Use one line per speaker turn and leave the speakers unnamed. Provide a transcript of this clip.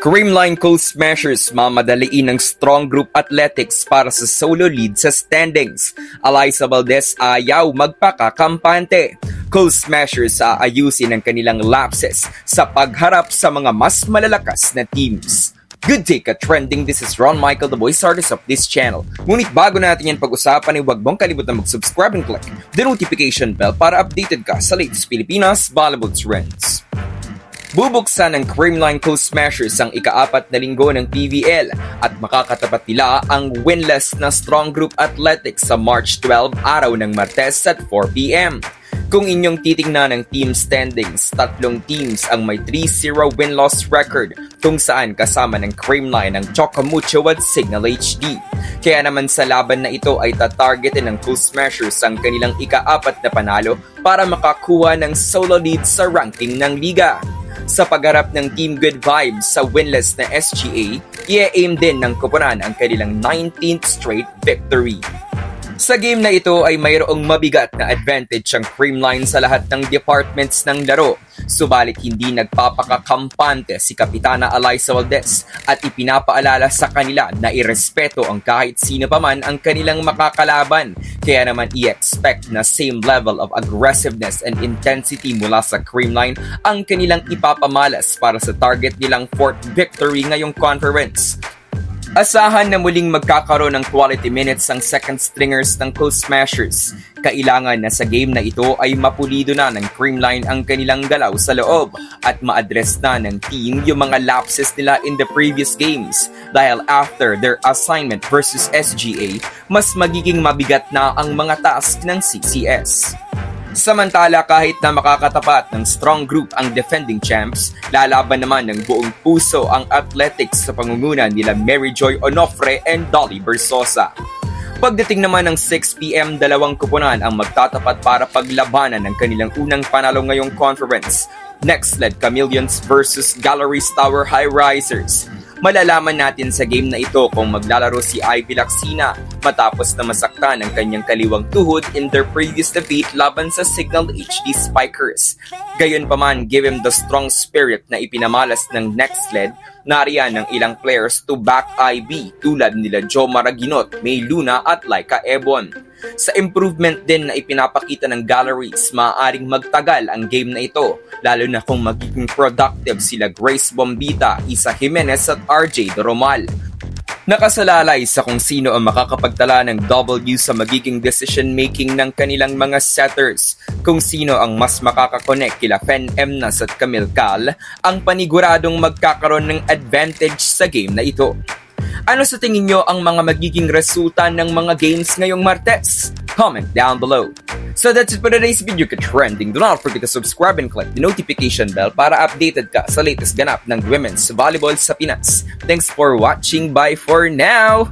Creamline Coal Smashers mamadaliin ng Strong Group Athletics para sa solo lead sa standings. Alyssa Valdez ayaw magpakakampante. Coal Smashers aayusin ang kanilang lapses sa pagharap sa mga mas malalakas na teams. Good day ka-trending, this is Ron Michael, the voice artist of this channel. Ngunit bago natin yan pag-usapan ay huwag mong kalimutan mag-subscribe and click the notification bell para updated ka sa latest Pilipinas volleyball trends. Bubuksan ng Creamline Coal Smashers ang ika-4 na linggo ng PVL at makakatapat nila ang winless na Strong Group Athletics sa March 12 araw ng Martes at 4 p.m. Kung inyong titingnan ang team standings, 3 teams ang may 3-0 win-loss record kung saan kasama ng Creamline ang Chocamucho at Signal HD. Kaya naman sa laban na ito ay tatargetin ng Coal Smashers ang kanilang ika-4 na panalo para makakuha ng solo lead sa ranking ng liga. Sa pagharap ng Team Good Vibes sa winless na SGA, i-aim din ng koponan ang kanilang 19th straight victory. Sa game na ito ay mayroong mabigat na advantage ang Creamline sa lahat ng departments ng laro. Subalit hindi nagpapakakampante si Kapitana Alyssa Valdez at ipinapaalala sa kanila na irespeto ang kahit sino pa man ang kanilang makakalaban. Kaya naman i-expect na same level of aggressiveness and intensity mula sa Creamline ang kanilang ipapamalas para sa target nilang 4th victory ngayong conference. Asahan na muling magkakaroon ng quality minutes ang second stringers ng Coal Smashers. Kailangan na sa game na ito ay mapulido na ng Creamline ang kanilang galaw sa loob at ma-address na ng team yung mga lapses nila in the previous games dahil after their assignment versus SGA, mas magiging mabigat na ang mga task ng CCS. Samantala kahit na makakatapat ng Strong Group ang defending champs, lalaban naman ng buong puso ang Athletics sa pangunguna nila Mary Joy Onofre and Dolly Bersosa. Pagdating naman ng 6 p.m, dalawang koponan ang magtatapat para paglabanan ng kanilang unang panalo ngayong conference. Next led Chameleons versus Galleries Tower High Risers. Malalaman natin sa game na ito kung maglalaro si Ivy Laxina matapos na masaktan ang kanyang kaliwang tuhod in their previous defeat laban sa Signal HD Spikers. Gayunpaman, given the strong spirit na ipinamalas ng next led, nariyan ng ilang players to back Ivy tulad nila Joe Maraginot, May Luna at Laika Ebon. Sa improvement din na ipinapakita ng Galleries, maaaring magtagal ang game na ito, lalo na kung magiging productive sila Grace Bombita, Isa Jimenez at RJ Doromal. Nakasalalay sa kung sino ang makakapagtala ng W sa magiging decision-making ng kanilang mga setters. Kung sino ang mas makakakonect kila Fen Emnas at Camille Cal, ang paniguradong magkakaroon ng advantage sa game na ito. Ano sa tingin nyo ang mga magiging resulta ng mga games ngayong Martes? Comment down below. So that's it for today's video ka-trending. Do not forget to subscribe and click the notification bell para updated ka sa latest ganap ng women's volleyball sa Pinas. Thanks for watching. Bye for now!